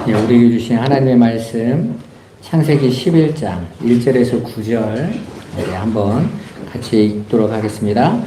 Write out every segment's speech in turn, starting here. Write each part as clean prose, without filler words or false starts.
예, 우리에게 주신 하나님의 말씀 창세기 11장 1절에서 9절 한번 같이 읽도록 하겠습니다.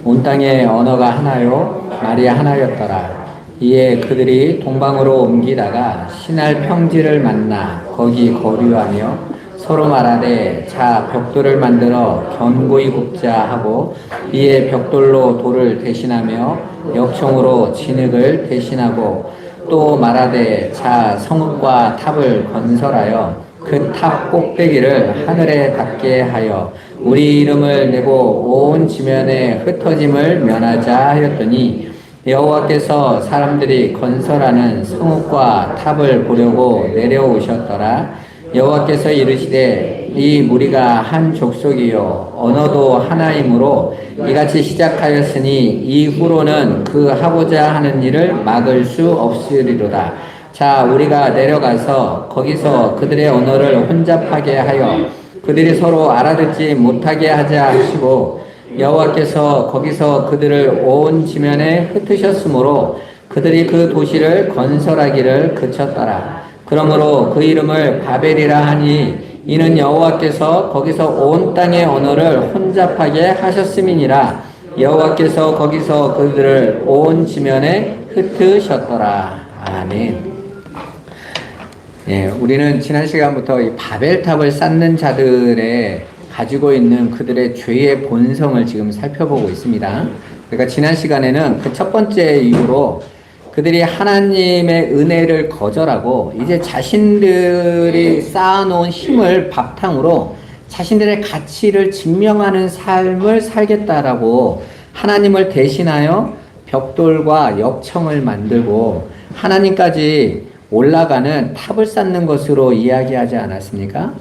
온 땅에 언어가 하나요 말이 하나였더라. 이에 그들이 동방으로 옮기다가 신할 평지를 만나 거기 거류하며 서로 말하되 자 벽돌을 만들어 견고히 굽자 하고 이에 벽돌로 돌을 대신하며 역청으로 진흙을 대신하고 또 말하되 자 성읍과 탑을 건설하여 그 탑 꼭대기를 하늘에 닿게 하여 우리 이름을 내고 온 지면에 흩어짐을 면하자 하였더니 여호와께서 사람들이 건설하는 성읍과 탑을 보려고 내려오셨더라. 여호와께서 이르시되 이 무리가 한 족속이요 언어도 하나이므로 이같이 시작하였으니 이후로는 그 하고자 하는 일을 막을 수 없으리로다. 자 우리가 내려가서 거기서 그들의 언어를 혼잡하게 하여 그들이 서로 알아듣지 못하게 하자 하시고 여호와께서 거기서 그들을 온 지면에 흩으셨으므로 그들이 그 도시를 건설하기를 그쳤더라. 그러므로 그 이름을 바벨이라 하니 이는 여호와께서 거기서 온 땅의 언어를 혼잡하게 하셨음이니라. 여호와께서 거기서 그들을 온 지면에 흩으셨더라. 아멘. 예, 우리는 지난 시간부터 이 바벨탑을 쌓는 자들의 가지고 있는 그들의 죄의 본성을 지금 살펴보고 있습니다. 그러니까 지난 시간에는 그 첫 번째 이유로 그들이 하나님의 은혜를 거절하고 이제 자신들이 쌓아놓은 힘을 바탕으로 자신들의 가치를 증명하는 삶을 살겠다라고 하나님을 대신하여 벽돌과 역청을 만들고 하나님까지 올라가는 탑을 쌓는 것으로 이야기하지 않았습니까?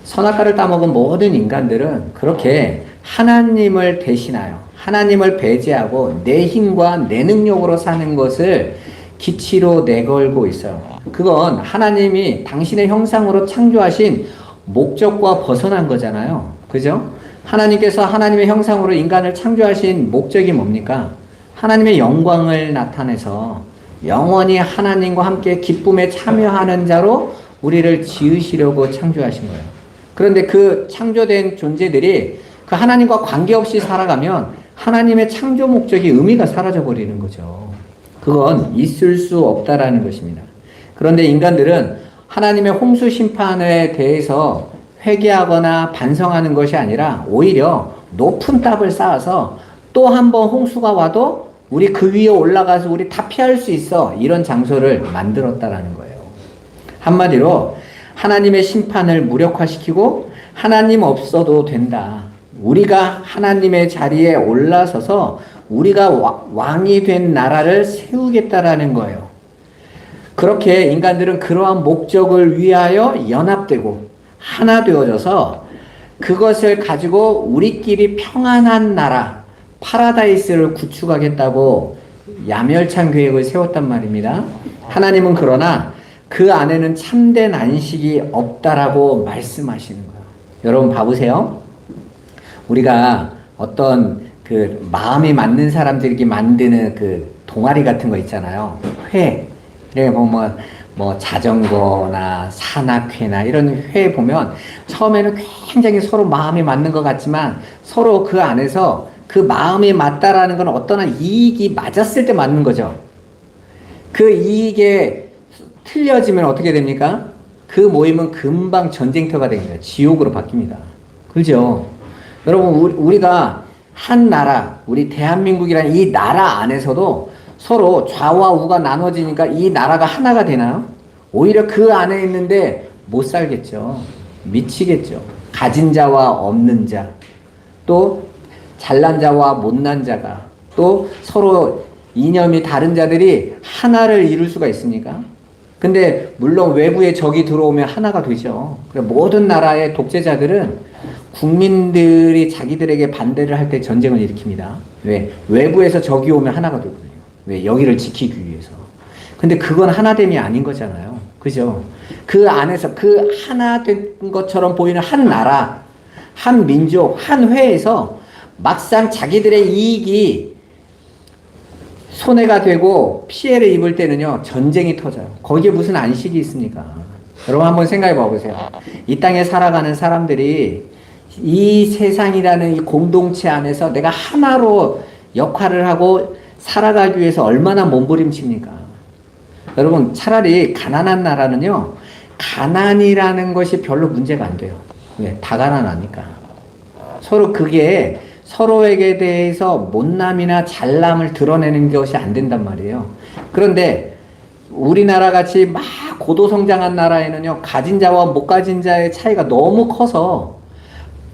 선악과를 따먹은 모든 인간들은 그렇게 하나님을 대신하여 하나님을 배제하고 내 힘과 내 능력으로 사는 것을 기치로 내걸고 있어요. 그건 하나님이 당신의 형상으로 창조하신 목적과 벗어난 거잖아요. 그죠? 하나님께서 하나님의 형상으로 인간을 창조하신 목적이 뭡니까? 하나님의 영광을 나타내서 영원히 하나님과 함께 기쁨에 참여하는 자로 우리를 지으시려고 창조하신 거예요. 그런데 그 창조된 존재들이 그 하나님과 관계없이 살아가면 하나님의 창조 목적이 의미가 사라져 버리는 거죠. 그건 있을 수 없다라는 것입니다. 그런데 인간들은 하나님의 홍수 심판에 대해서 회개하거나 반성하는 것이 아니라 오히려 높은 탑을 쌓아서 또 한 번 홍수가 와도 우리 그 위에 올라가서 우리 다 피할 수 있어 이런 장소를 만들었다라는 거예요. 한마디로 하나님의 심판을 무력화시키고 하나님 없어도 된다. 우리가 하나님의 자리에 올라서서 우리가 왕이 된 나라를 세우겠다라는 거예요. 그렇게 인간들은 그러한 목적을 위하여 연합되고 하나 되어져서 그것을 가지고 우리끼리 평안한 나라, 파라다이스를 구축하겠다고 야멸찬 계획을 세웠단 말입니다. 하나님은 그러나 그 안에는 참된 안식이 없다라고 말씀하시는 거예요. 여러분 봐보세요. 우리가 어떤 그 마음이 맞는 사람들이 만드는 그 동아리 같은 거 있잖아요. 회. 이렇게 보면 뭐 자전거나 산악회나 이런 회 보면 처음에는 굉장히 서로 마음이 맞는 것 같지만 서로 그 안에서 그 마음이 맞다라는 건 어떠한 이익이 맞았을 때 맞는 거죠. 그 이익에 틀려지면 어떻게 됩니까? 그 모임은 금방 전쟁터가 됩니다. 지옥으로 바뀝니다. 그죠? 여러분, 우리가 한 나라, 우리 대한민국이라는 이 나라 안에서도 서로 좌와 우가 나눠지니까 이 나라가 하나가 되나요? 오히려 그 안에 있는데 못 살겠죠. 미치겠죠. 가진 자와 없는 자, 또 잘난 자와 못난 자가, 또 서로 이념이 다른 자들이 하나를 이룰 수가 있습니까? 근데 물론 외부에 적이 들어오면 하나가 되죠. 모든 나라의 독재자들은 국민들이 자기들에게 반대를 할 때 전쟁을 일으킵니다. 왜? 외부에서 적이 오면 하나가 되거든요. 왜? 여기를 지키기 위해서. 근데 그건 하나됨이 아닌 거잖아요. 그죠? 그 안에서 그 하나 된 것처럼 보이는 한 나라, 한 민족, 한 회에서 막상 자기들의 이익이 손해가 되고 피해를 입을 때는요, 전쟁이 터져요. 거기에 무슨 안식이 있습니까? 여러분 한번 생각해 봐보세요. 이 땅에 살아가는 사람들이 이 세상이라는 이 공동체 안에서 내가 하나로 역할을 하고 살아가기 위해서 얼마나 몸부림칩니까? 여러분, 차라리 가난한 나라는요, 가난이라는 것이 별로 문제가 안 돼요. 왜? 다 가난하니까. 서로 그게 서로에게 대해서 못남이나 잘남을 드러내는 것이 안 된단 말이에요. 그런데 우리나라 같이 막 고도성장한 나라에는요, 가진 자와 못 가진 자의 차이가 너무 커서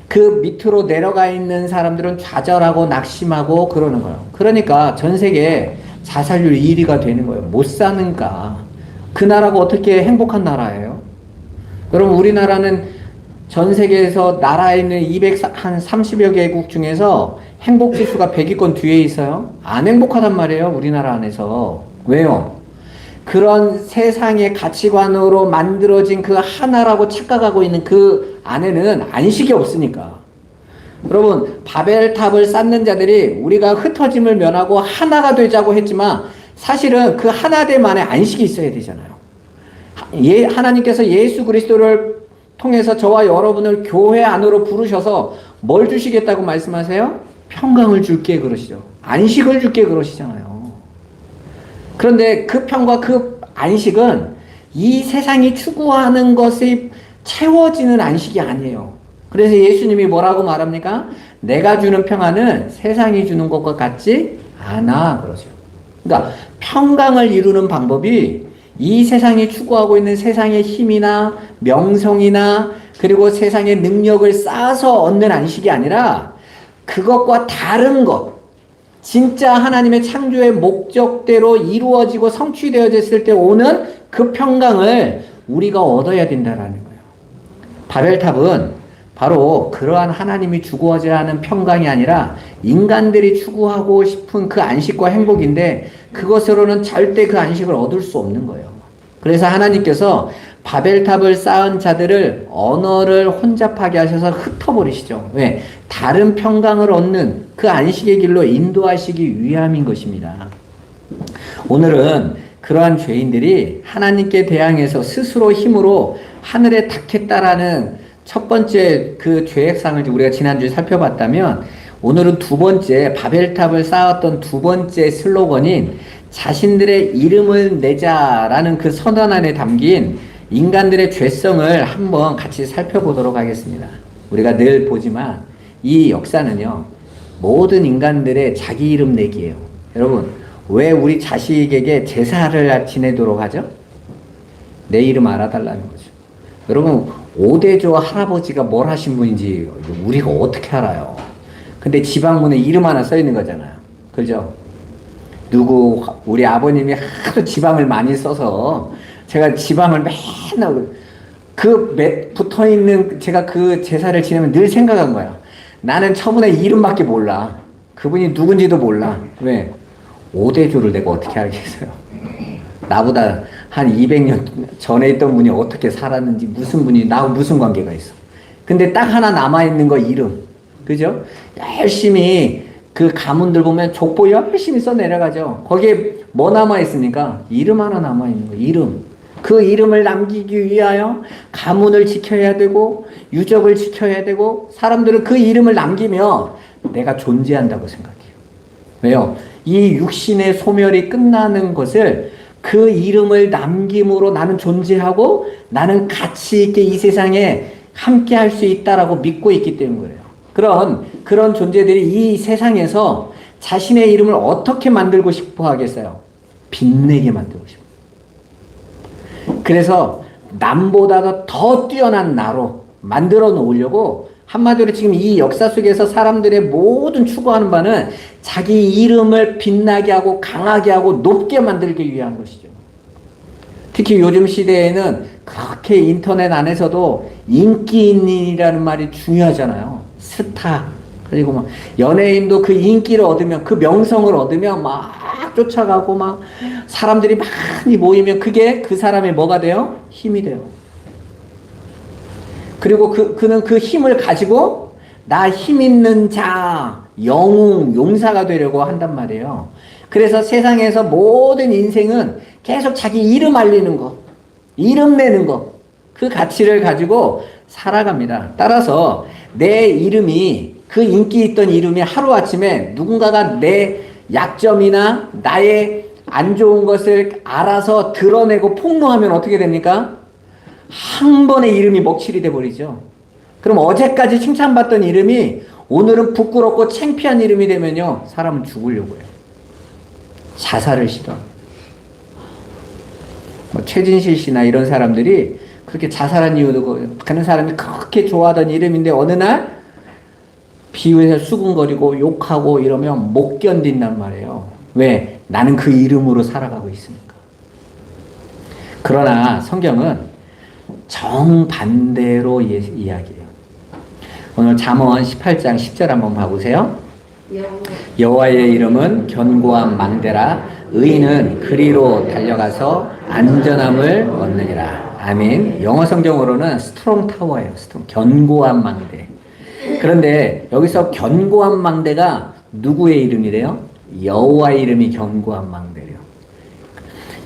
그 밑으로 내려가 있는 사람들은 좌절하고 낙심하고 그러는 거예요. 그러니까 전 세계 자살률 1위가 되는 거예요. 못 사는가. 그 나라가 어떻게 행복한 나라예요? 여러분, 우리나라는 전 세계에서 나라에 있는 230여 개국 중에서 행복지수가 100위권 뒤에 있어요. 안 행복하단 말이에요, 우리나라 안에서. 왜요? 그런 세상의 가치관으로 만들어진 그 하나라고 착각하고 있는 그 안에는 안식이 없으니까. 여러분, 바벨탑을 쌓는 자들이 우리가 흩어짐을 면하고 하나가 되자고 했지만 사실은 그 하나됨 안에 안식이 있어야 되잖아요. 하나님께서 예수 그리스도를 통해서 저와 여러분을 교회 안으로 부르셔서 뭘 주시겠다고 말씀하세요? 평강을 줄게 그러시죠. 안식을 줄게 그러시잖아요. 그런데 그 평과 그 안식은 이 세상이 추구하는 것이 채워지는 안식이 아니에요. 그래서 예수님이 뭐라고 말합니까? 내가 주는 평안은 세상이 주는 것과 같지 않아 그러죠. 그러니까 평강을 이루는 방법이 이 세상이 추구하고 있는 세상의 힘이나 명성이나 그리고 세상의 능력을 쌓아서 얻는 안식이 아니라 그것과 다른 것, 진짜 하나님의 창조의 목적대로 이루어지고 성취되어졌을 때 오는 그 평강을 우리가 얻어야 된다는 거예요. 바벨탑은 바로 그러한 하나님이 주고자 하는 평강이 아니라 인간들이 추구하고 싶은 그 안식과 행복인데 그것으로는 절대 그 안식을 얻을 수 없는 거예요. 그래서 하나님께서 바벨탑을 쌓은 자들을 언어를 혼잡하게 하셔서 흩어버리시죠. 왜? 다른 평강을 얻는 그 안식의 길로 인도하시기 위함인 것입니다. 오늘은 그러한 죄인들이 하나님께 대항해서 스스로 힘으로 하늘에 닿겠다라는 첫 번째 그 죄악상을 우리가 지난주에 살펴봤다면 오늘은 두 번째 바벨탑을 쌓았던 두 번째 슬로건인 자신들의 이름을 내자라는 그 선언 안에 담긴 인간들의 죄성을 한번 같이 살펴보도록 하겠습니다. 우리가 늘 보지만 이 역사는요, 모든 인간들의 자기 이름 내기예요. 여러분, 왜 우리 자식에게 제사를 지내도록 하죠? 내 이름 알아달라는 거죠. 여러분, 오대조 할아버지가 뭘 하신 분인지 우리가 어떻게 알아요? 근데 지방문에 이름 하나 써 있는 거잖아요. 그죠? 우리 아버님이 하도 지방을 많이 써서 제가 지방을 맨날 붙어 있는 제가 그 제사를 지내면 늘 생각한 거야. 나는 처분의 이름밖에 몰라. 그분이 누군지도 몰라. 왜? 오대조를 내가 어떻게 알겠어요? 나보다 한 200년 전에 있던 분이 어떻게 살았는지, 무슨 분이, 나하고 무슨 관계가 있어. 근데 딱 하나 남아있는 거, 이름. 그죠? 열심히 그 가문들 보면 족보 열심히 써 내려가죠. 거기에 뭐 남아있습니까? 이름 하나 남아있는 거, 이름. 그 이름을 남기기 위하여 가문을 지켜야 되고, 유적을 지켜야 되고, 사람들은 그 이름을 남기면 내가 존재한다고 생각해요. 왜요? 이 육신의 소멸이 끝나는 것을 그 이름을 남김으로 나는 존재하고 나는 가치 있게 이 세상에 함께 할 수 있다라고 믿고 있기 때문이에요. 그런 존재들이 이 세상에서 자신의 이름을 어떻게 만들고 싶어 하겠어요? 빛내게 만들고 싶어. 그래서 남보다도 더 뛰어난 나로 만들어 놓으려고 한마디로 지금 이 역사 속에서 사람들의 모든 추구하는 바는 자기 이름을 빛나게 하고 강하게 하고 높게 만들기 위한 것이죠. 특히 요즘 시대에는 그렇게 인터넷 안에서도 인기인이라는 말이 중요하잖아요. 스타. 그리고 막 연예인도 그 인기를 얻으면, 그 명성을 얻으면 막 쫓아가고 막 사람들이 많이 모이면 그게 그 사람의 뭐가 돼요? 힘이 돼요. 그리고 그는 그 힘을 가지고 나 힘 있는 자, 영웅, 용사가 되려고 한단 말이에요. 그래서 세상에서 모든 인생은 계속 자기 이름 알리는 거, 이름 내는 거, 그 가치를 가지고 살아갑니다. 따라서 내 이름이, 그 인기 있던 이름이 하루아침에 누군가가 내 약점이나 나의 안 좋은 것을 알아서 드러내고 폭로하면 어떻게 됩니까? 한 번에 이름이 먹칠이 돼버리죠. 그럼 어제까지 칭찬받던 이름이 오늘은 부끄럽고 창피한 이름이 되면요, 사람은 죽으려고 해요. 자살을 시도합니다. 최진실 씨나 이런 사람들이 그렇게 자살한 이유도, 그런 사람이 그렇게 좋아하던 이름인데 어느 날 비유해서 수군거리고 욕하고 이러면 못 견딘단 말이에요. 왜? 나는 그 이름으로 살아가고 있으니까. 그러나 성경은 정반대로 이야기해요. 오늘 잠언 18장 10절 한번 봐보세요. 여호와의 이름은 견고한 망대라. 의인은 그리로 달려가서 안전함을 얻느니라. 아멘. 영어 성경으로는 스트롱 타워예요. 견고한 망대. 그런데 여기서 견고한 망대가 누구의 이름이래요? 여호와의 이름이 견고한 망대래요.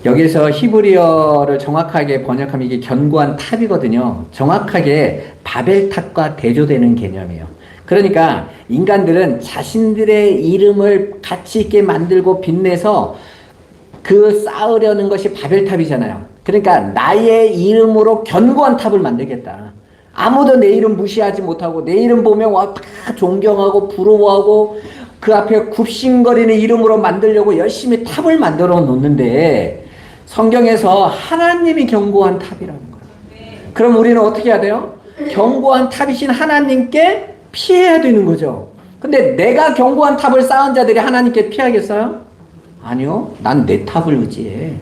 여기서 히브리어를 정확하게 번역하면 이게 견고한 탑이거든요. 정확하게 바벨탑과 대조되는 개념이에요. 그러니까 인간들은 자신들의 이름을 가치 있게 만들고 빛내서 그 쌓으려는 것이 바벨탑이잖아요. 그러니까 나의 이름으로 견고한 탑을 만들겠다. 아무도 내 이름 무시하지 못하고 내 이름 보면 와 다 존경하고 부러워하고 그 앞에 굽신거리는 이름으로 만들려고 열심히 탑을 만들어 놓는데 성경에서 하나님이 견고한 탑이라는 거예요. 그럼 우리는 어떻게 해야 돼요? 견고한 탑이신 하나님께 피해야 되는 거죠. 근데 내가 견고한 탑을 쌓은 자들이 하나님께 피하겠어요? 아니요. 난 내 탑을 의지해.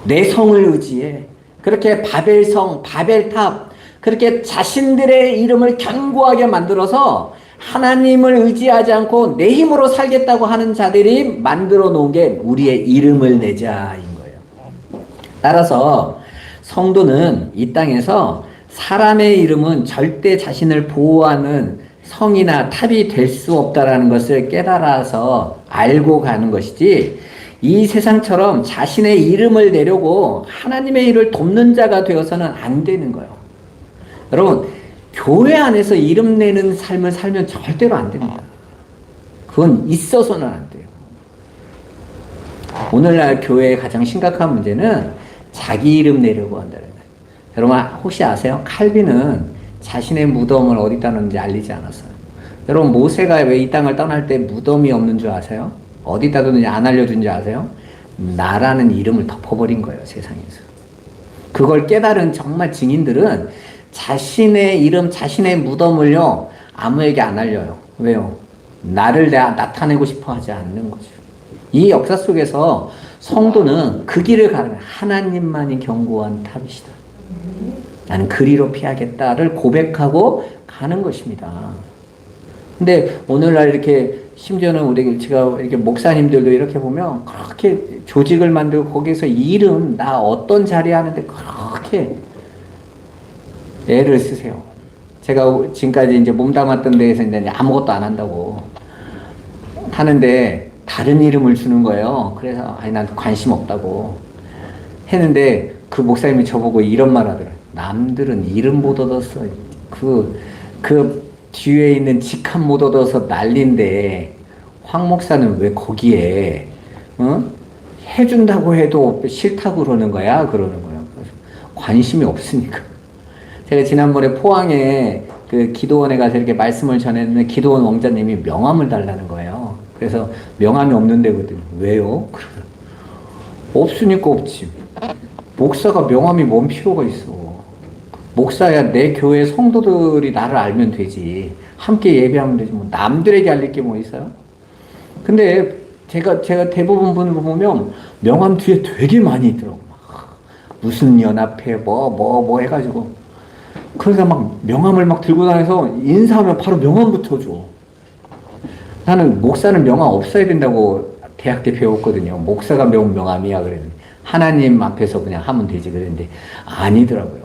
내 성을 의지해. 그렇게 바벨성, 바벨탑, 그렇게 자신들의 이름을 견고하게 만들어서 하나님을 의지하지 않고 내 힘으로 살겠다고 하는 자들이 만들어 놓은 게 우리의 이름을 내자인 거예요. 따라서 성도는 이 땅에서 사람의 이름은 절대 자신을 보호하는 성이나 탑이 될 수 없다라는 것을 깨달아서 알고 가는 것이지, 이 세상처럼 자신의 이름을 내려고 하나님의 일을 돕는 자가 되어서는 안 되는 거예요. 여러분, 교회 안에서 이름 내는 삶을 살면 절대로 안 됩니다. 그건 있어서는 안 돼요. 오늘날 교회의 가장 심각한 문제는 자기 이름 내려고 한다는 거예요. 여러분 혹시 아세요? 칼빈은 자신의 무덤을 어디다 놓는지 알리지 않았어요. 여러분 모세가 왜 이 땅을 떠날 때 무덤이 없는 줄 아세요? 어디다 뒀는지 안 알려준 줄 아세요? 나라는 이름을 덮어버린 거예요, 세상에서. 그걸 깨달은 정말 증인들은 자신의 이름, 자신의 무덤을요, 아무에게 안 알려요. 왜요? 나를 나타내고 싶어 하지 않는 거죠. 이 역사 속에서 성도는 그 길을 가는, 하나님만이 견고한 탑이시다. 나는 그리로 피하겠다를 고백하고 가는 것입니다. 근데 오늘날 이렇게 심지어는 제가 이렇게 목사님들도 이렇게 보면 그렇게 조직을 만들고 거기서 이름, 나 어떤 자리에 하는데 그렇게 애를 쓰세요. 제가 지금까지 이제 몸담았던 데에서 이제 아무것도 안 한다고 하는데 다른 이름을 주는 거예요. 그래서 아니 난 관심 없다고 했는데 그 목사님이 저보고 이런 말 하더라고요. 남들은 이름 못 얻었어. 그 뒤에 있는 직함 못 얻어서 난린데 황 목사는 왜 거기에 해준다고 해도 싫다고 그러는 거야? 그러는 거예요. 관심이 없으니까. 제가 지난번에 포항에 그 기도원에 가서 이렇게 말씀을 전했는데 기도원 왕자님이 명함을 달라는 거예요. 그래서 명함이 없는데 그랬더니 왜요? 그러면 없으니까 없지. 목사가 명함이 뭔 필요가 있어. 목사야 내 교회 성도들이 나를 알면 되지. 함께 예배하면 되지. 뭐 남들에게 알릴 게 뭐 있어요? 근데 제가 대부분 분을 보면 명함 뒤에 되게 많이 있더라고. 무슨 연합회 뭐 해가지고. 그러니까 막 명함을 막 들고 다녀서 인사하면 바로 명함부터 줘. 나는 목사는 명함 없어야 된다고 대학 때 배웠거든요. 목사가 배운 명함이야 그랬는데 하나님 앞에서 그냥 하면 되지 그랬는데 아니더라고요.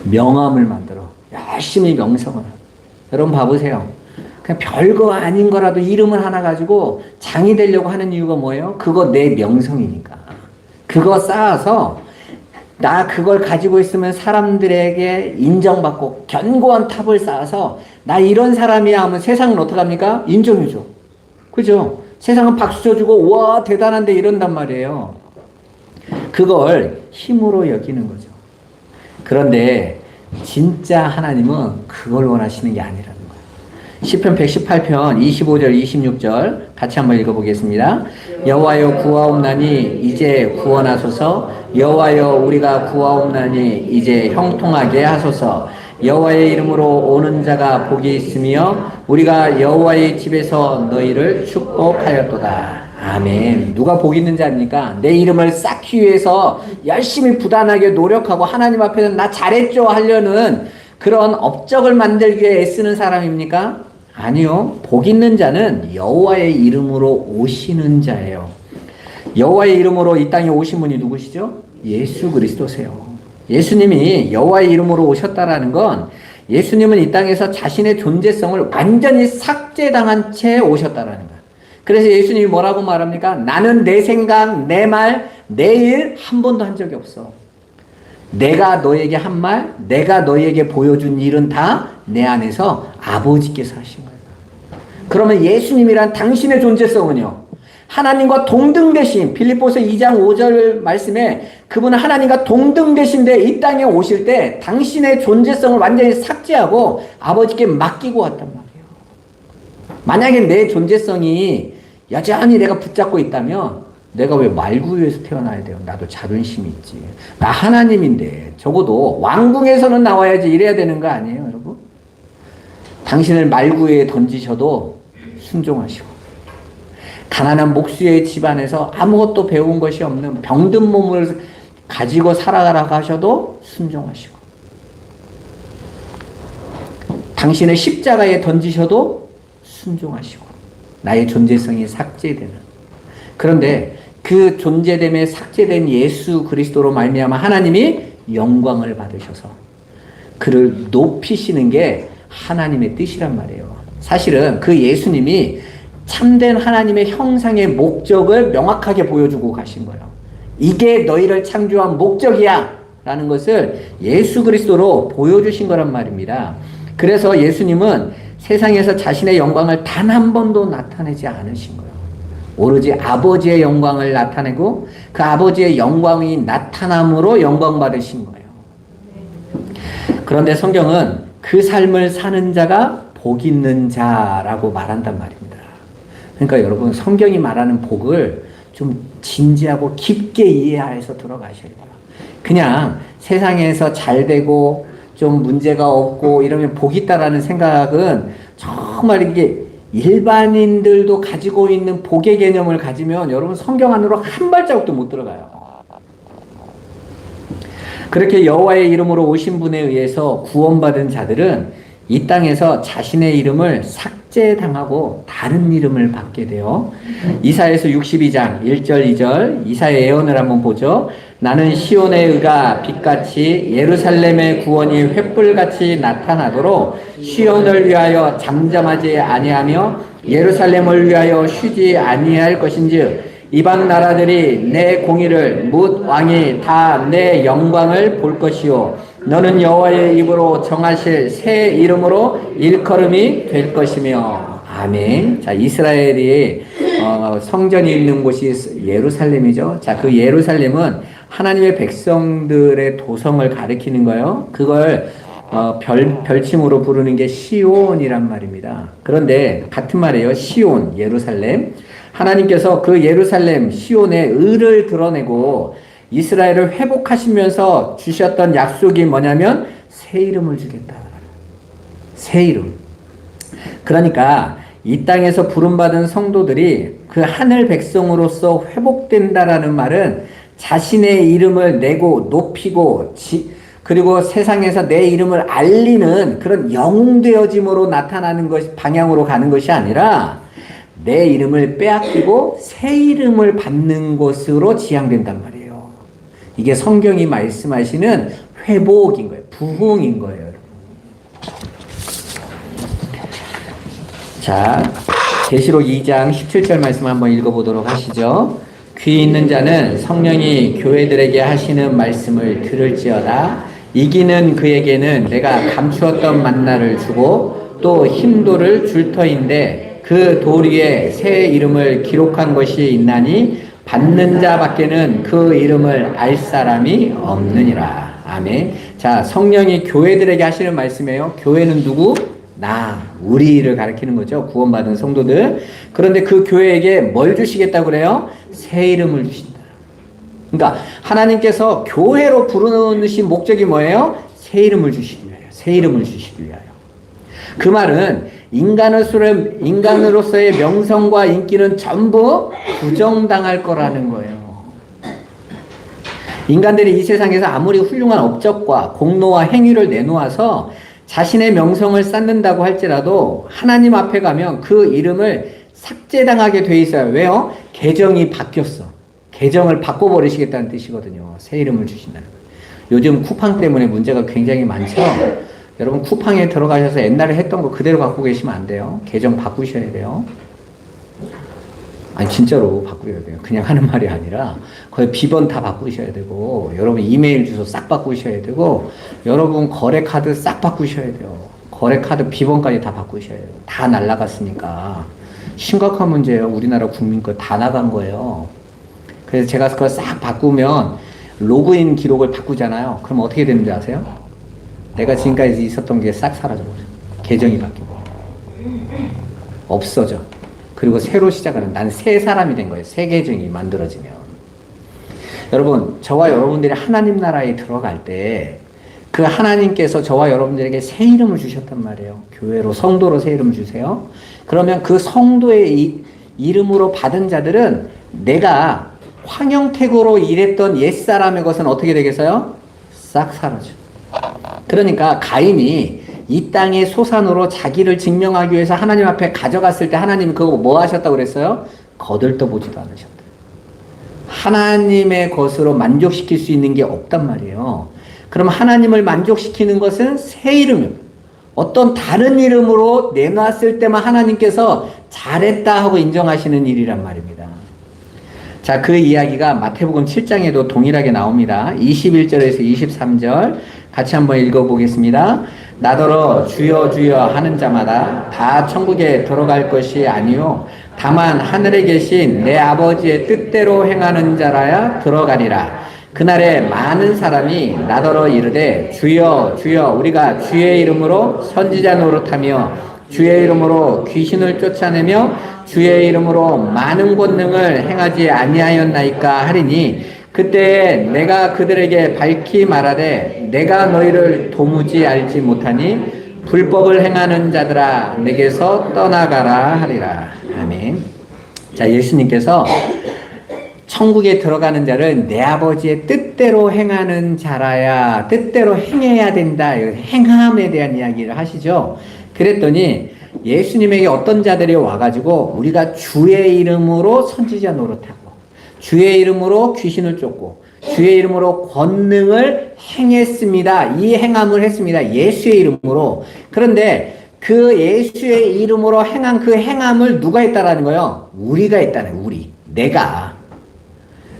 명함을 만들어 열심히 명성을. 여러분 봐보세요. 그냥 별거 아닌 거라도 이름을 하나 가지고 장이 되려고 하는 이유가 뭐예요? 그거 내 명성이니까. 그거 쌓아서 나 그걸 가지고 있으면 사람들에게 인정받고 견고한 탑을 쌓아서 나 이런 사람이야 하면 세상은 어떡합니까? 인정해줘. 그죠? 세상은 박수 쳐주고 와 대단한데 이런단 말이에요. 그걸 힘으로 여기는 거죠. 그런데 진짜 하나님은 그걸 원하시는 게 아니라는 거예요. 시편 118편 25절 26절 같이 한번 읽어보겠습니다. 여호와여 구하옵나니 이제 구원하소서. 여호와여 우리가 구하옵나니 이제 형통하게 하소서. 여호와의 이름으로 오는 자가 복이 있으며 우리가 여호와의 집에서 너희를 축복하였도다. 아멘. 누가 복 있는 자입니까? 내 이름을 쌓기 위해서 열심히 부단하게 노력하고 하나님 앞에서 나 잘했죠 하려는 그런 업적을 만들기 위해 애쓰는 사람입니까? 아니요. 복 있는 자는 여호와의 이름으로 오시는 자예요. 여호와의 이름으로 이 땅에 오신 분이 누구시죠? 예수 그리스도세요. 예수님이 여호와의 이름으로 오셨다라는 건 예수님은 이 땅에서 자신의 존재성을 완전히 삭제당한 채 오셨다라는 거예요. 그래서 예수님이 뭐라고 말합니까? 나는 내 생각, 내 말, 내 일 한 번도 한 적이 없어. 내가 너에게 한 말, 내가 너에게 보여준 일은 다 내 안에서 아버지께서 하신 거예요. 그러면 예수님이란 당신의 존재성은요, 하나님과 동등 되신 빌립보서 2장 5절 말씀에 그분은 하나님과 동등 되신데 이 땅에 오실 때 당신의 존재성을 완전히 삭제하고 아버지께 맡기고 왔단 말이에요. 만약에 내 존재성이 여전히 내가 붙잡고 있다면 내가 왜 말구유에서 태어나야 돼요? 나도 자존심이 있지. 나 하나님인데 적어도 왕궁에서는 나와야지 이래야 되는 거 아니에요, 여러분? 당신을 말구유에 던지셔도 순종하시고 가난한 목수의 집안에서 아무것도 배운 것이 없는 병든 몸을 가지고 살아가라고 하셔도 순종하시고 당신을 십자가에 던지셔도 순종하시고 나의 존재성이 삭제되는 그런데 그 존재됨에 삭제된 예수 그리스도로 말미암아 하나님이 영광을 받으셔서 그를 높이시는 게 하나님의 뜻이란 말이에요. 사실은 그 예수님이 참된 하나님의 형상의 목적을 명확하게 보여주고 가신 거예요. 이게 너희를 창조한 목적이야 라는 것을 예수 그리스도로 보여주신 거란 말입니다. 그래서 예수님은 세상에서 자신의 영광을 단 한 번도 나타내지 않으신 거예요. 오로지 아버지의 영광을 나타내고 그 아버지의 영광이 나타남으로 영광 받으신 거예요. 그런데 성경은 그 삶을 사는 자가 복 있는 자라고 말한단 말입니다. 그러니까 여러분 성경이 말하는 복을 좀 진지하고 깊게 이해해서 들어가셔야 돼요. 그냥 세상에서 잘 되고 좀 문제가 없고 이러면 복 있다라는 생각은 정말 이게 일반인들도 가지고 있는 복의 개념을 가지면 여러분 성경 안으로 한 발자국도 못 들어가요. 그렇게 여호와의 이름으로 오신 분에 의해서 구원받은 자들은 이 땅에서 자신의 이름을 삭제당하고 다른 이름을 받게 돼요. 이사야서 62장 1절 2절 이사야 예언을 한번 보죠. 나는 시온의 의가 빛같이 예루살렘의 구원이 횃불같이 나타나도록 시온을 위하여 잠잠하지 아니하며 예루살렘을 위하여 쉬지 아니할 것인즉 이방 나라들이 내 공의를 뭇 왕이 다 내 영광을 볼 것이요 너는 여호와의 입으로 정하실 새 이름으로 일컬음이 될 것이며 아멘. 자, 이스라엘이 성전이 있는 곳이 예루살렘이죠. 자, 그 예루살렘은 하나님의 백성들의 도성을 가리키는 거예요. 그걸 별칭으로 부르는 게 시온이란 말입니다. 그런데 같은 말이에요. 시온, 예루살렘. 하나님께서 그 예루살렘, 시온의 의를 드러내고 이스라엘을 회복하시면서 주셨던 약속이 뭐냐면 새 이름을 주겠다. 새 이름. 그러니까 이 땅에서 부름받은 성도들이 그 하늘 백성으로서 회복된다라는 말은 자신의 이름을 내고 높이고 그리고 세상에서 내 이름을 알리는 그런 영웅되어짐으로 나타나는 것 방향으로 가는 것이 아니라 내 이름을 빼앗기고 새 이름을 받는 것으로 지향된단 말이에요. 이게 성경이 말씀하시는 회복인 거예요. 부흥인 거예요. 자, 계시록 2장 17절 말씀 한번 읽어보도록 하시죠. 귀 있는 자는 성령이 교회들에게 하시는 말씀을 들을지어다. 이기는 그에게는 내가 감추었던 만나를 주고 또 힘도를 줄 터인데 그 돌 위에 새 이름을 기록한 것이 있나니 받는 자밖에는 그 이름을 알 사람이 없느니라. 아멘. 자, 성령이 교회들에게 하시는 말씀이에요. 교회는 누구? 우리를 가리키는 거죠. 구원받은 성도들. 그런데 그 교회에게 뭘 주시겠다고 그래요? 새 이름을 주신다. 그러니까 하나님께서 교회로 부르신 목적이 뭐예요? 새 이름을 주시기 위하여. 새 이름을 주시기 위하여. 그 말은 인간으로서의 명성과 인기는 전부 부정당할 거라는 거예요. 인간들이 이 세상에서 아무리 훌륭한 업적과 공로와 행위를 내놓아서 자신의 명성을 쌓는다고 할지라도 하나님 앞에 가면 그 이름을 삭제당하게 돼 있어요. 왜요? 계정이 바뀌었어. 계정을 바꿔버리시겠다는 뜻이거든요. 새 이름을 주신다는 거예요. 요즘 쿠팡 때문에 문제가 굉장히 많죠. 여러분 쿠팡에 들어가셔서 옛날에 했던 거 그대로 갖고 계시면 안 돼요. 계정 바꾸셔야 돼요. 아니 진짜로 바꾸셔야 돼요. 그냥 하는 말이 아니라 거의 비번 다 바꾸셔야 되고, 여러분 이메일 주소 싹 바꾸셔야 되고, 여러분 거래 카드 싹 바꾸셔야 돼요. 거래 카드 비번까지 다 바꾸셔야 돼요. 다 날라갔으니까 심각한 문제예요. 우리나라 국민 거 다 나간 거예요. 그래서 제가 그걸 싹 바꾸면 로그인 기록을 바꾸잖아요. 그럼 어떻게 되는지 아세요? 내가 지금까지 있었던 게 싹 사라져버려요. 계정이 바뀌고 없어져. 그리고 새로 시작하는, 난 새 사람이 된 거예요. 새 계정이 만들어지면. 여러분, 저와 여러분들이 하나님 나라에 들어갈 때 그 하나님께서 저와 여러분들에게 새 이름을 주셨단 말이에요. 교회로, 성도로 새 이름을 주세요. 그러면 그 성도의 이름으로 받은 자들은 내가 황영택으로 일했던 옛사람의 것은 어떻게 되겠어요? 싹 사라져. 그러니까 가인이 이 땅의 소산으로 자기를 증명하기 위해서 하나님 앞에 가져갔을 때 하나님이 그거 뭐 하셨다고 그랬어요? 거들떠보지도 않으셨다. 하나님의 것으로 만족시킬 수 있는 게 없단 말이에요. 그럼 하나님을 만족시키는 것은 새 이름이에요. 어떤 다른 이름으로 내놨을 때만 하나님께서 잘했다 하고 인정하시는 일이란 말입니다. 자, 그 이야기가 마태복음 7장에도 동일하게 나옵니다. 21절에서 23절 같이 한번 읽어보겠습니다. 나더러 주여 주여 하는 자마다 다 천국에 들어갈 것이 아니요 다만 하늘에 계신 내 아버지의 뜻대로 행하는 자라야 들어가리라. 그날에 많은 사람이 나더러 이르되 주여 주여 우리가 주의 이름으로 선지자 노릇하며 주의 이름으로 귀신을 쫓아내며 주의 이름으로 많은 권능을 행하지 아니하였나이까 하리니 그때 내가 그들에게 밝히 말하되 내가 너희를 도무지 알지 못하니 불법을 행하는 자들아 내게서 떠나가라 하리라. 아멘. 자, 예수님께서 천국에 들어가는 자를 내 아버지의 뜻대로 행하는 자라야, 뜻대로 행해야 된다. 행함에 대한 이야기를 하시죠. 그랬더니 예수님에게 어떤 자들이 와가지고 우리가 주의 이름으로 선지자 노릇하고 주의 이름으로 귀신을 쫓고 주의 이름으로 권능을 행했습니다. 이 행함을 했습니다. 예수의 이름으로. 그런데 그 예수의 이름으로 행한 그 행함을 누가 했다라는 거예요? 우리가 했다는 거예요. 우리. 내가.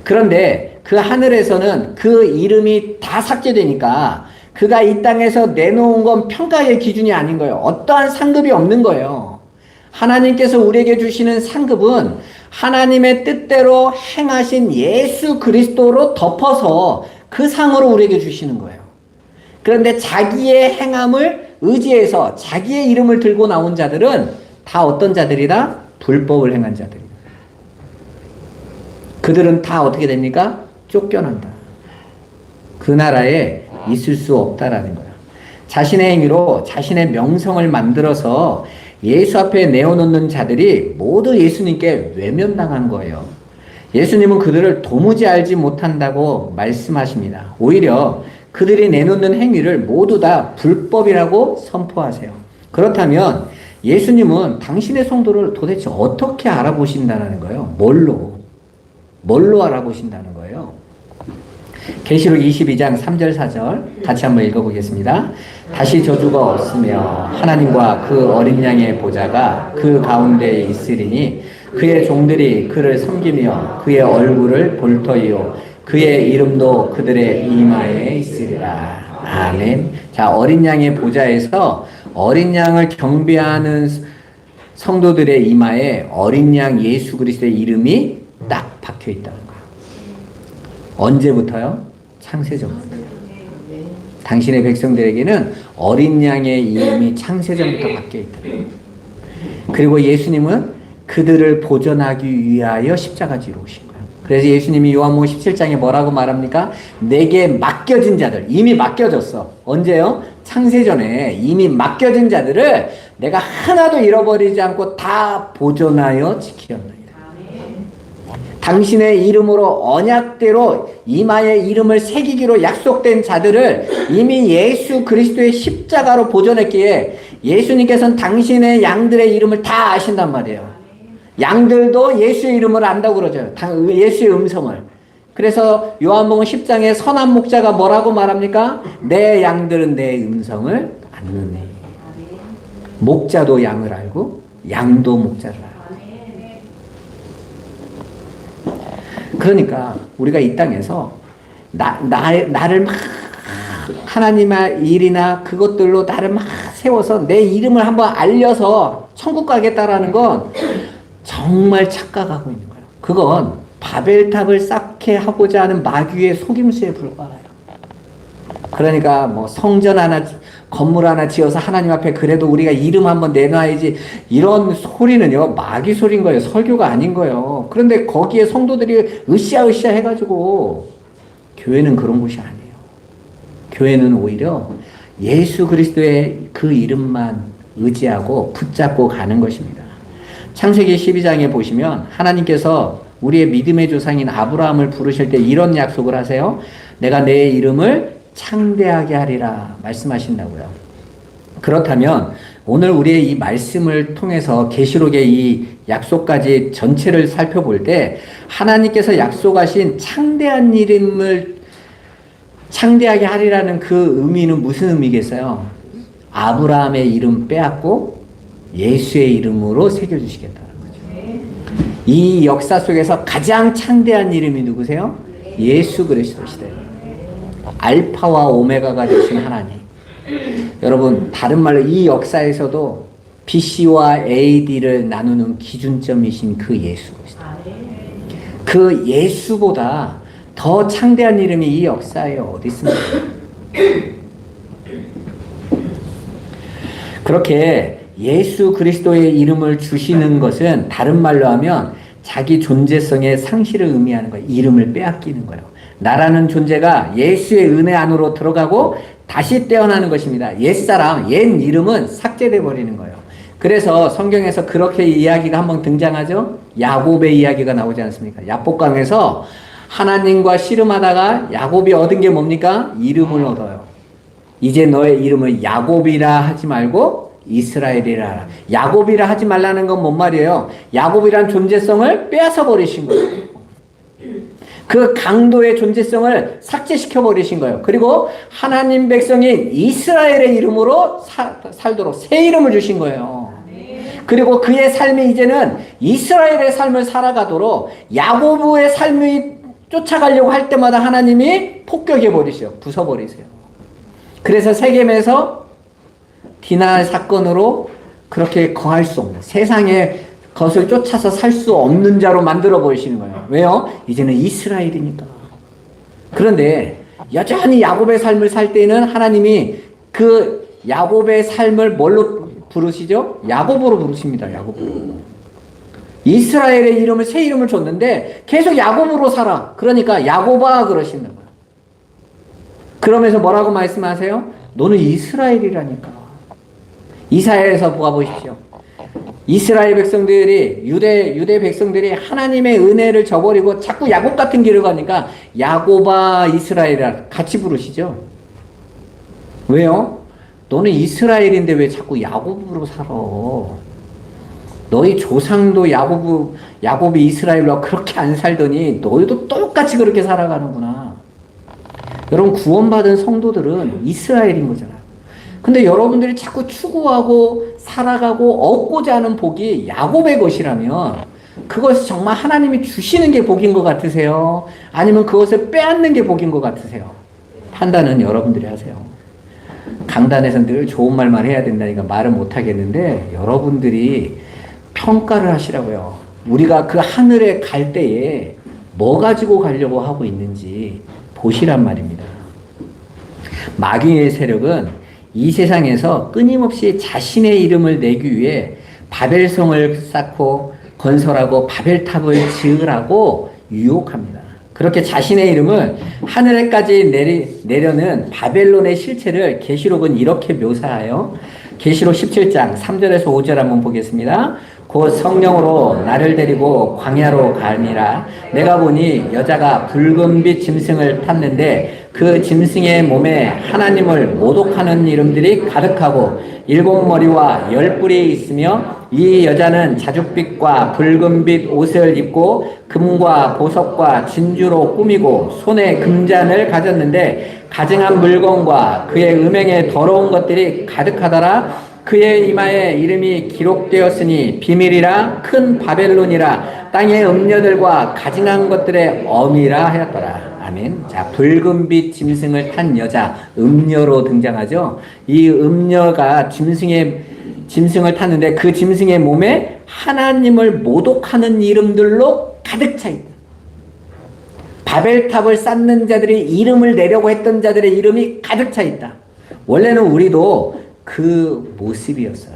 그런데 그 하늘에서는 그 이름이 다 삭제되니까 그가 이 땅에서 내놓은 건 평가의 기준이 아닌 거예요. 어떠한 상급이 없는 거예요. 하나님께서 우리에게 주시는 상급은 하나님의 뜻대로 행하신 예수 그리스도로 덮어서 그 상으로 우리에게 주시는 거예요. 그런데 자기의 행함을 의지해서 자기의 이름을 들고 나온 자들은 다 어떤 자들이다? 불법을 행한 자들이다. 그들은 다 어떻게 됩니까? 쫓겨난다. 그 나라에 있을 수 없다라는 거야. 자신의 행위로 자신의 명성을 만들어서 예수 앞에 내어놓는 자들이 모두 예수님께 외면당한 거예요. 예수님은 그들을 도무지 알지 못한다고 말씀하십니다. 오히려 그들이 내놓는 행위를 모두 다 불법이라고 선포하세요. 그렇다면 예수님은 당신의 성도를 도대체 어떻게 알아보신다는 거예요? 뭘로 알아보신다는 거예요? 계시록 22장 3절 4절 같이 한번 읽어보겠습니다. 다시 저주가 없으며 하나님과 그 어린 양의 보좌가 그 가운데에 있으리니 그의 종들이 그를 섬기며 그의 얼굴을 볼 터이요 그의 이름도 그들의 이마에 있으리라. 아멘. 자, 어린 양의 보좌에서 어린 양을 경배하는 성도들의 이마에 어린 양 예수 그리스도의 이름이 딱 박혀 있다는 거예요. 언제부터요? 창세전부터. 당신의 백성들에게는 어린 양의 이름이 창세전부터 박혀 있다. 그리고 예수님은 그들을 보존하기 위하여 십자가 지러 오신 거예요. 그래서 예수님이 요한복음 17장에 뭐라고 말합니까? 내게 맡겨진 자들, 이미 맡겨졌어. 언제요? 창세전에 이미 맡겨진 자들을 내가 하나도 잃어버리지 않고 다 보존하여 지키었나이다. 당신의 이름으로 언약대로 이마에 이름을 새기기로 약속된 자들을 이미 예수 그리스도의 십자가로 보존했기에 예수님께서는 당신의 양들의 이름을 다 아신단 말이에요. 양들도 예수의 이름을 안다고 그러죠. 예수의 음성을. 그래서 요한복음 10장에 선한 목자가 뭐라고 말합니까? 내 양들은 내 음성을 안느니. 목자도 양을 알고 양도 목자를 알고. 그러니까 우리가 이 땅에서 나를 막 하나님의 일이나 그것들로 나를 막 세워서 내 이름을 한번 알려서 천국 가겠다라는 건 정말 착각하고 있는 거예요. 그건 바벨탑을 쌓게 하고자 하는 마귀의 속임수에 불과해요. 그러니까 뭐 성전 하나, 건물 하나 지어서 하나님 앞에 그래도 우리가 이름 한번 내놔야지, 이런 소리는요 마귀 소리인 거예요. 설교가 아닌 거예요. 그런데 거기에 성도들이 으쌰으쌰 해가지고, 교회는 그런 곳이 아니에요. 교회는 오히려 예수 그리스도의 그 이름만 의지하고 붙잡고 가는 것입니다. 창세기 12장에 보시면 하나님께서 우리의 믿음의 조상인 아브라함을 부르실 때 이런 약속을 하세요. 내가 내 이름을 창대하게 하리라 말씀하신다고요. 그렇다면 오늘 우리의 이 말씀을 통해서 계시록의 이 약속까지 전체를 살펴볼 때 하나님께서 약속하신 창대한 이름을 창대하게 하리라는 그 의미는 무슨 의미겠어요? 아브라함의 이름 빼앗고 예수의 이름으로 새겨주시겠다는 거죠. 이 역사 속에서 가장 창대한 이름이 누구세요? 예수 그리스도시대요. 알파와 오메가가 되신 하나님. 여러분, 다른 말로 이 역사에서도 BC와 AD를 나누는 기준점이신 그 예수 그리스도. 그 예수보다 더 창대한 이름이 이 역사에 어디 있습니까? 그렇게 예수 그리스도의 이름을 주시는 것은 다른 말로 하면 자기 존재성의 상실을 의미하는 거예요. 이름을 빼앗기는 거예요. 나라는 존재가 예수의 은혜 안으로 들어가고 다시 떼어나는 것입니다. 옛사람, 옛 이름은 삭제돼 버리는 거예요. 그래서 성경에서 그렇게 이야기가 한번 등장하죠. 야곱의 이야기가 나오지 않습니까? 야복강에서 하나님과 씨름하다가 야곱이 얻은 게 뭡니까? 이름을 얻어요. 이제 너의 이름을 야곱이라 하지 말고 이스라엘이라 하라. 야곱이라 하지 말라는 건 뭔 말이에요? 야곱이란 존재성을 빼앗아 버리신 거예요. 그 강도의 존재성을 삭제시켜 버리신 거예요. 그리고 하나님 백성인 이스라엘의 이름으로 살도록 새 이름을 주신 거예요. 그리고 그의 삶이 이제는 이스라엘의 삶을 살아가도록 야곱의 삶이 쫓아가려고 할 때마다 하나님이 폭격해 버리세요. 부숴버리세요. 그래서 세겜에서 디나 사건으로 그렇게 거할 수 없는, 세상에 것을 쫓아서 살 수 없는 자로 만들어 버리시는 거예요. 왜요? 이제는 이스라엘이니까. 그런데 여전히 야곱의 삶을 살 때는 하나님이 그 야곱의 삶을 뭘로 부르시죠? 야곱으로 부르십니다. 야곱으로. 이스라엘의 이름을, 새 이름을 줬는데 계속 야곱으로 살아. 그러니까 야곱아 그러시는 거예요. 그러면서 뭐라고 말씀하세요? 너는 이스라엘이라니까. 이사야에서 보아보십시오. 이스라엘 백성들이, 유대 백성들이 하나님의 은혜를 저버리고 자꾸 야곱 같은 길을 가니까 야곱아 이스라엘이라 같이 부르시죠. 왜요? 너는 이스라엘인데 왜 자꾸 야곱으로 살아? 너희 조상도 야곱이 이스라엘로 그렇게 안 살더니 너희도 똑같이 그렇게 살아가는구나. 여러분 구원받은 성도들은 이스라엘인 거잖아요. 근데 여러분들이 자꾸 추구하고 살아가고 얻고자 하는 복이 야곱의 것이라면 그것이 정말 하나님이 주시는 게 복인 것 같으세요? 아니면 그것을 빼앗는 게 복인 것 같으세요? 판단은 여러분들이 하세요. 강단에서 늘 좋은 말만 해야 된다니까 말을 못 하겠는데 여러분들이 평가를 하시라고요. 우리가 그 하늘에 갈 때에 뭐 가지고 가려고 하고 있는지 보시란 말입니다. 마귀의 세력은 이 세상에서 끊임없이 자신의 이름을 내기 위해 바벨성을 쌓고 건설하고 바벨탑을 지으라고 유혹합니다. 그렇게 자신의 이름을 하늘에까지 내려는 바벨론의 실체를 계시록은 이렇게 묘사하여 계시록 17장 3절에서 5절 한번 보겠습니다. 곧 성령으로 나를 데리고 광야로 가니라. 내가 보니 여자가 붉은빛 짐승을 탔는데 그 짐승의 몸에 하나님을 모독하는 이름들이 가득하고 7머리와 10뿔이 있으며 이 여자는 자줏빛과 붉은빛 옷을 입고 금과 보석과 진주로 꾸미고 손에 금잔을 가졌는데 가증한 물건과 그의 음행에 더러운 것들이 가득하더라. 그의 이마에 이름이 기록되었으니 비밀이라 큰 바벨론이라 땅의 음녀들과 가증한 것들의 어미라 하였더라. 아멘. 자, 붉은빛 짐승을 탄 여자, 음녀로 등장하죠. 이 음녀가 짐승을 탔는데 그 짐승의 몸에 하나님을 모독하는 이름들로 가득 차 있다. 바벨탑을 쌓는 자들이 이름을 내려고 했던 자들의 이름이 가득 차 있다. 원래는 우리도 그 모습이었어요.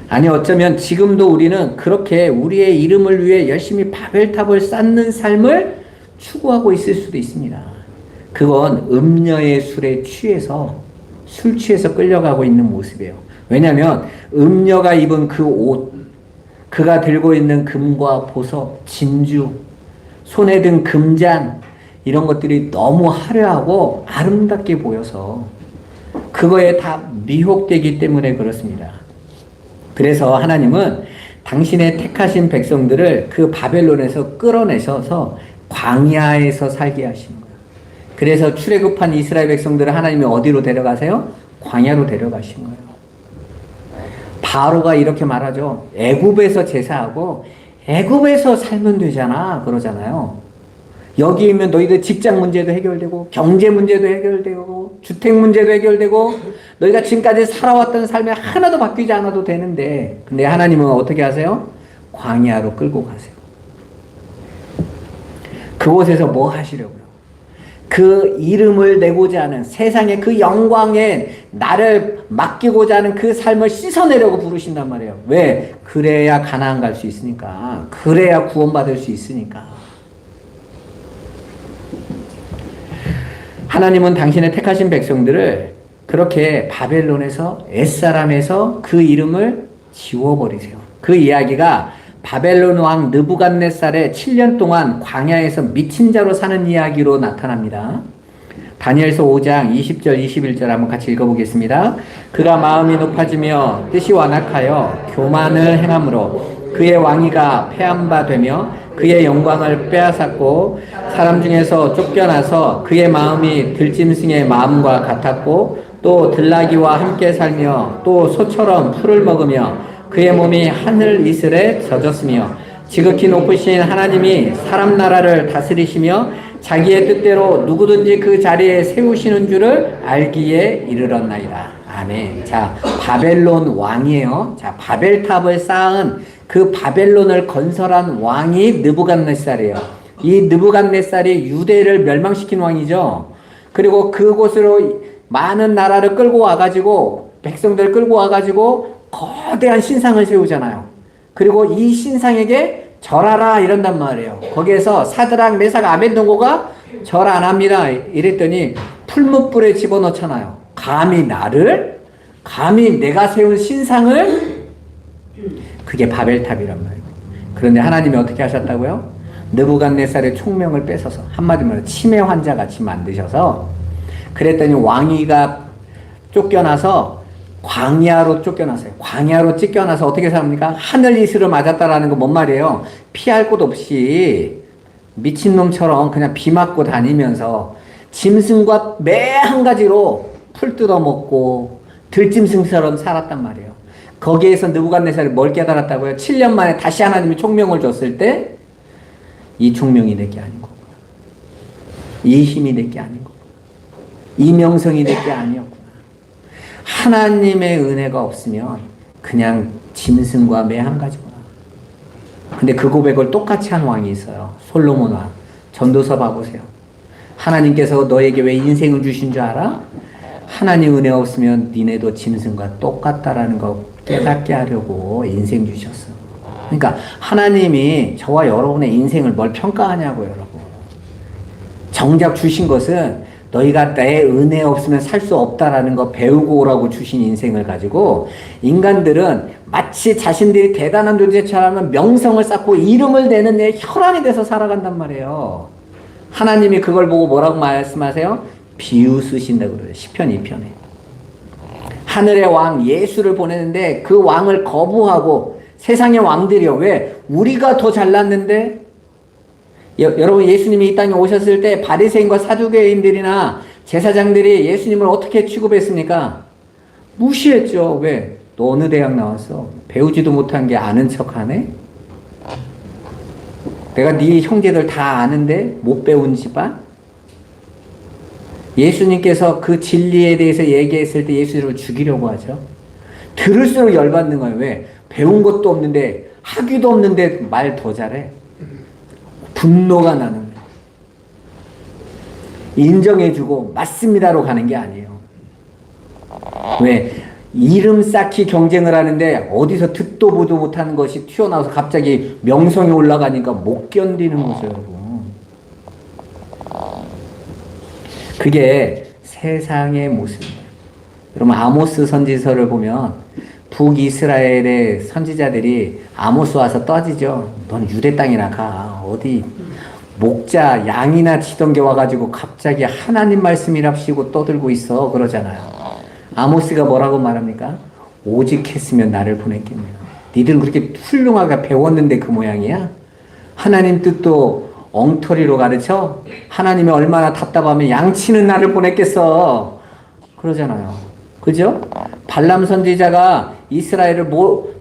아니 어쩌면 지금도 우리는 그렇게 우리의 이름을 위해 열심히 바벨탑을 쌓는 삶을 추구하고 있을 수도 있습니다. 그건 음녀의 술에 취해서 술 취해서 끌려가고 있는 모습이에요. 왜냐하면 음녀가 입은 그 옷, 그가 들고 있는 금과 보석, 진주, 손에 든 금잔 이런 것들이 너무 화려하고 아름답게 보여서 그거에 다 미혹되기 때문에 그렇습니다. 그래서 하나님은 당신의 택하신 백성들을 그 바벨론에서 끌어내셔서 광야에서 살게 하시는 거예요. 그래서 출애굽한 이스라엘 백성들을 하나님이 어디로 데려가세요? 광야로 데려가신 거예요. 바로가 이렇게 말하죠. 애굽에서 제사하고 애굽에서 살면 되잖아 그러잖아요. 여기 있으면 너희들 직장 문제도 해결되고 경제 문제도 해결되고 주택 문제도 해결되고 너희가 지금까지 살아왔던 삶에 하나도 바뀌지 않아도 되는데 근데 하나님은 어떻게 하세요? 광야로 끌고 가세요. 그곳에서 뭐 하시려고요? 그 이름을 내고자 하는 세상의 그 영광에 나를 맡기고자 하는 그 삶을 씻어내려고 부르신단 말이에요. 왜? 그래야 가나안 갈 수 있으니까. 그래야 구원받을 수 있으니까. 하나님은 당신의 택하신 백성들을 그렇게 바벨론에서 옛사람에서 그 이름을 지워버리세요. 그 이야기가 바벨론 왕 느부갓네살의 7년 동안 광야에서 미친 자로 사는 이야기로 나타납니다. 다니엘서 5장 20절 21절 한번 같이 읽어보겠습니다. 그가 마음이 높아지며 뜻이 완악하여 교만을 행함으로 그의 왕위가 패한 바 되며 그의 영광을 빼앗았고 사람 중에서 쫓겨나서 그의 마음이 들짐승의 마음과 같았고 또 들나귀와 함께 살며 또 소처럼 풀을 먹으며 그의 몸이 하늘 이슬에 젖었으며 지극히 높으신 하나님이 사람 나라를 다스리시며 자기의 뜻대로 누구든지 그 자리에 세우시는 줄을 알기에 이르렀나이다. 아멘. 자, 바벨론 왕이에요. 자, 바벨탑을 쌓은 그 바벨론을 건설한 왕이 느부갓네살이에요. 이 느부갓네살이 유대를 멸망시킨 왕이죠. 그리고 그곳으로 많은 나라를 끌고 와가지고 백성들 끌고 와가지고 거대한 신상을 세우잖아요. 그리고 이 신상에게 절하라 이런단 말이에요. 거기에서 사드락 메삭 아벳느고가 절 안 합니다. 이랬더니 풀무불에 집어넣잖아요. 감히 내가 세운 신상을 그게 바벨탑이란 말이에요. 그런데 하나님이 어떻게 하셨다고요? 느부갓네살의 총명을 뺏어서 한마디로 치매 환자같이 만드셔서 그랬더니 왕위가 쫓겨나서 광야로 쫓겨나서요. 광야로 쫓겨나서 어떻게 삽니까? 하늘 이슬을 맞았다라는 거 뭔 말이에요? 피할 곳 없이 미친놈처럼 그냥 비 맞고 다니면서 짐승과 매 한 가지로 풀 뜯어먹고 들짐승처럼 살았단 말이에요. 거기에서 느부갓네살이 뭘 깨달았다고요? 7년 만에 다시 하나님이 총명을 줬을 때 이 총명이 내게 아니고 이 힘이 내게 아니고 이 명성이 내게 아니었구나. 하나님의 은혜가 없으면 그냥 짐승과 매 한 가지구나. 근데 그 고백을 똑같이 한 왕이 있어요. 솔로몬 왕. 전도서 봐보세요. 하나님께서 너에게 왜 인생을 주신 줄 알아? 하나님 은혜 없으면 니네도 짐승과 똑같다라는 거 깨닫게 하려고 인생 주셨어. 그러니까 하나님이 저와 여러분의 인생을 뭘 평가하냐고요, 여러분. 정작 주신 것은 너희가 내 은혜 없으면 살 수 없다라는 거 배우고 오라고 주신 인생을 가지고 인간들은 마치 자신들이 대단한 존재처럼 명성을 쌓고 이름을 내는 데 혈안이 돼서 살아간단 말이에요. 하나님이 그걸 보고 뭐라고 말씀하세요? 비웃으신다고 그래요. 시편 2편에. 하늘의 왕 예수를 보내는데 그 왕을 거부하고 세상의 왕들이요. 왜? 우리가 더 잘났는데? 여러분 예수님이 이 땅에 오셨을 때 바리새인과 사두개인들이나 제사장들이 예수님을 어떻게 취급했습니까? 무시했죠. 왜? 너 어느 대학 나왔어? 배우지도 못한 게 아는 척하네? 내가 네 형제들 다 아는데 못 배운 집안? 예수님께서 그 진리에 대해서 얘기했을 때 예수님을 죽이려고 하죠. 들을수록 열받는 거예요. 왜? 배운 것도 없는데 학위도 없는데 말 더 잘해. 분노가 나는 거예요. 인정해주고 맞습니다로 가는 게 아니에요. 왜? 이름 쌓기 경쟁을 하는데 어디서 듣도 보도 못하는 것이 튀어나와서 갑자기 명성이 올라가니까 못 견디는 거죠, 여러분. 그게 세상의 모습이에요. 여러분 아모스 선지서를 보면 북이스라엘의 선지자들이 아모스 와서 떠지죠. 넌 유대 땅이나 가. 어디 목자 양이나 치던 게 와가지고 갑자기 하나님 말씀이랍시고 떠들고 있어. 그러잖아요. 아모스가 뭐라고 말합니까? 오직 했으면 나를 보냈겠냐. 니들은 그렇게 훌륭하게 배웠는데 그 모양이야? 하나님 뜻도 엉터리로 가르쳐? 하나님이 얼마나 답답하면 양치는 나를 보냈겠어. 그러잖아요. 그죠? 발람 선지자가 이스라엘을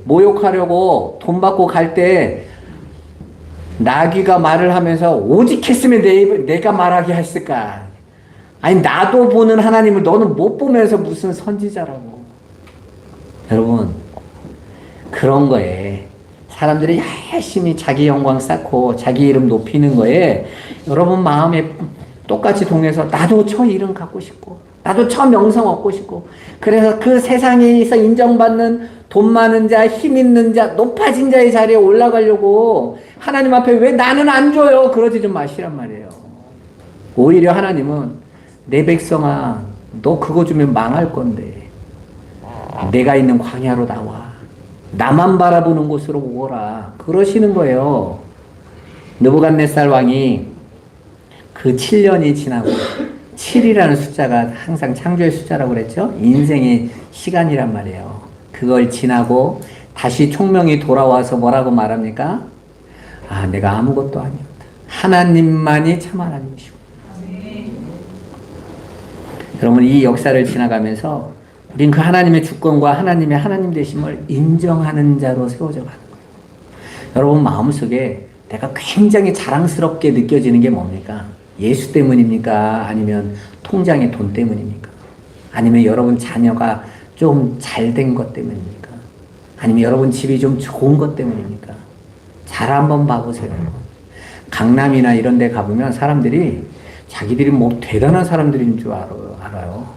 모욕하려고 돈 받고 갈 때 나귀가 말을 하면서 오직 했으면 내가 말하게 했을까? 아니 나도 보는 하나님을 너는 못 보면서 무슨 선지자라고. 여러분 그런 거에 사람들이 열심히 자기 영광 쌓고 자기 이름 높이는 거에 여러분 마음에 똑같이 동해서 나도 저 이름 갖고 싶고 나도 저 명성 얻고 싶고 그래서 그 세상에서 인정받는 돈 많은 자, 힘 있는 자, 높아진 자의 자리에 올라가려고 하나님 앞에 왜 나는 안 줘요? 그러지 좀 마시란 말이에요. 오히려 하나님은 내 백성아 너 그거 주면 망할 건데 내가 있는 광야로 나와. 나만 바라보는 곳으로 오거라. 그러시는 거예요. 느부갓네살 왕이 그 7년이 지나고 7이라는 숫자가 항상 창조의 숫자라고 그랬죠. 인생의 시간이란 말이에요. 그걸 지나고 다시 총명이 돌아와서 뭐라고 말합니까? 아, 내가 아무것도 아니었다. 하나님만이 참 하나님이시고. 여러분 이 역사를 지나가면서 우린 그 하나님의 주권과 하나님의 하나님 되심을 인정하는 자로 세워져 가는 거예요. 여러분 마음속에 내가 굉장히 자랑스럽게 느껴지는 게 뭡니까? 예수 때문입니까? 아니면 통장의 돈 때문입니까? 아니면 여러분 자녀가 좀 잘된 것 때문입니까? 아니면 여러분 집이 좀 좋은 것 때문입니까? 잘 한번 봐보세요. 강남이나 이런 데 가보면 사람들이 자기들이 뭐 대단한 사람들인 줄 알아요.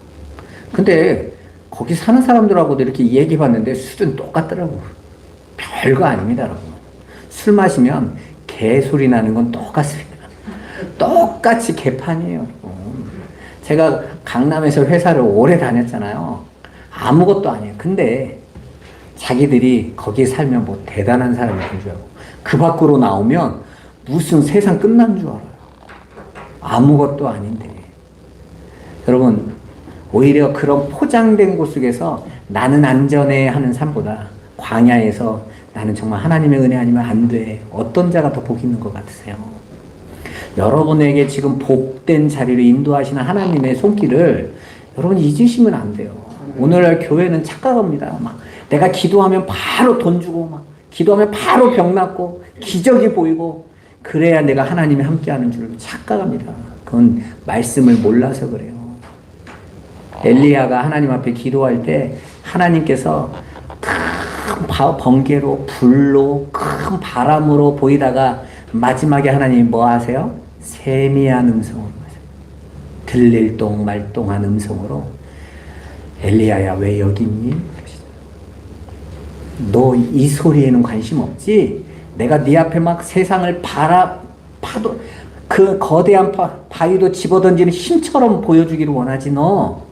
근데 거기 사는 사람들하고도 이렇게 얘기해봤는데 술은 똑같더라고. 별거 아닙니다, 여러분. 술 마시면 개소리 나는 건 똑같습니다. 똑같이 개판이에요. 제가 강남에서 회사를 오래 다녔잖아요. 아무것도 아니에요. 근데 자기들이 거기에 살면 뭐 대단한 사람이 된 줄 알고 그 밖으로 나오면 무슨 세상 끝난 줄 알아요. 아무것도 아닌데. 여러분 오히려 그런 포장된 곳 속에서 나는 안전해 하는 삶보다 광야에서 나는 정말 하나님의 은혜 아니면 안 돼. 어떤 자가 더 복 있는 것 같으세요? 여러분에게 지금 복된 자리로 인도하시는 하나님의 손길을 여러분 잊으시면 안 돼요. 오늘날 교회는 착각합니다. 막 내가 기도하면 바로 돈 주고, 막 기도하면 바로 병 낫고, 기적이 보이고, 그래야 내가 하나님이 함께하는 줄 착각합니다. 그건 말씀을 몰라서 그래요. 엘리야가 하나님 앞에 기도할 때 하나님께서 큰 번개로, 불로, 큰 바람으로 보이다가 마지막에 하나님이 뭐 하세요? 세미한 음성으로 하세요. 들릴 똥 말똥한 음성으로 엘리야야 왜 여기 있니? 너 이 소리에는 관심 없지? 내가 네 앞에 막 세상을 파도 그 거대한 바위도 집어던지는 힘처럼 보여주기를 원하지 너.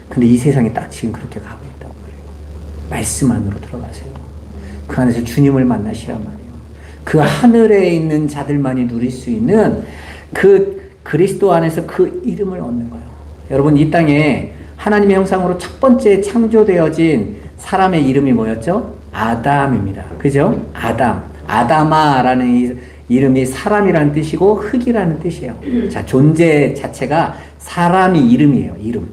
근데 이 세상이 딱 지금 그렇게 가고 있다고 그래요. 말씀 안으로 들어가세요. 그 안에서 주님을 만나시란 말이에요. 그 하늘에 있는 자들만이 누릴 수 있는 그 그리스도 안에서 그 이름을 얻는 거예요. 여러분 이 땅에 하나님의 형상으로 첫 번째 창조되어진 사람의 이름이 뭐였죠? 아담입니다. 그죠? 아담. 아담아라는 이 이름이 사람이라는 뜻이고 흙이라는 뜻이에요. 자, 존재 자체가 사람이 이름이에요. 이름.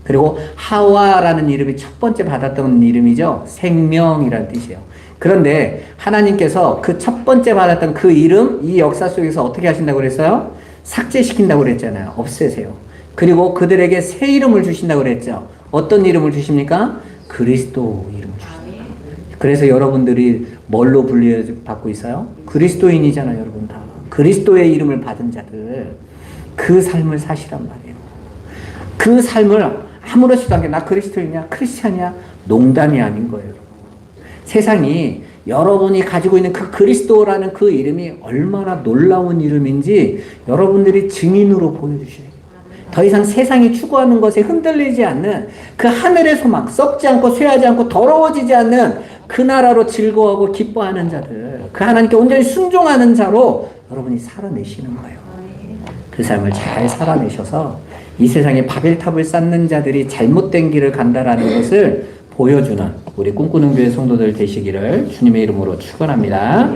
그리고 하와라는 이름이 첫 번째 받았던 이름이죠. 생명이라는 뜻이에요. 그런데 하나님께서 그 첫 번째 받았던 그 이름, 이 역사 속에서 어떻게 하신다고 그랬어요? 삭제시킨다고 그랬잖아요. 없애세요. 그리고 그들에게 새 이름을 주신다고 그랬죠. 어떤 이름을 주십니까? 그리스도 이름을 주십니다. 그래서 여러분들이 뭘로 분류받고 있어요? 그리스도인이잖아요, 여러분 다. 그리스도의 이름을 받은 자들. 그 삶을 사시란 말이에요. 그 삶을 아무렇지도 않게 나 그리스도인이야, 크리스찬이야, 농담이 아닌 거예요. 세상이 여러분이 가지고 있는 그 그리스도라는 그 이름이 얼마나 놀라운 이름인지 여러분들이 증인으로 보여주셔야 돼요. 더 이상 세상이 추구하는 것에 흔들리지 않는 그 하늘의 소망, 썩지 않고 쇠하지 않고 더러워지지 않는 그 나라로 즐거워하고 기뻐하는 자들, 그 하나님께 온전히 순종하는 자로 여러분이 살아내시는 거예요. 그 삶을 잘 살아내셔서 이 세상에 바벨탑을 쌓는 자들이 잘못된 길을 간다라는 것을 보여주는 우리 꿈꾸는 교회 성도들 되시기를 주님의 이름으로 축원합니다.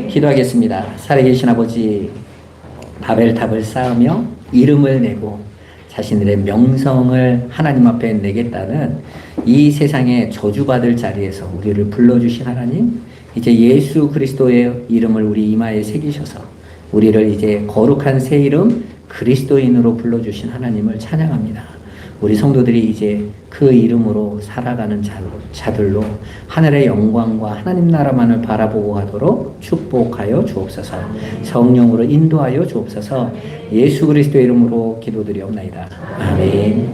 기도하겠습니다. 살아계신 아버지, 바벨탑을 쌓으며 이름을 내고 자신들의 명성을 하나님 앞에 내겠다는 이 세상에 저주받을 자리에서 우리를 불러주신 하나님, 이제 예수 그리스도의 이름을 우리 이마에 새기셔서 우리를 이제 거룩한 새 이름 그리스도인으로 불러주신 하나님을 찬양합니다. 우리 성도들이 이제 그 이름으로 살아가는 자들로 하늘의 영광과 하나님 나라만을 바라보고 가도록 축복하여 주옵소서. 성령으로 인도하여 주옵소서. 예수 그리스도의 이름으로 기도드리옵나이다. 아멘.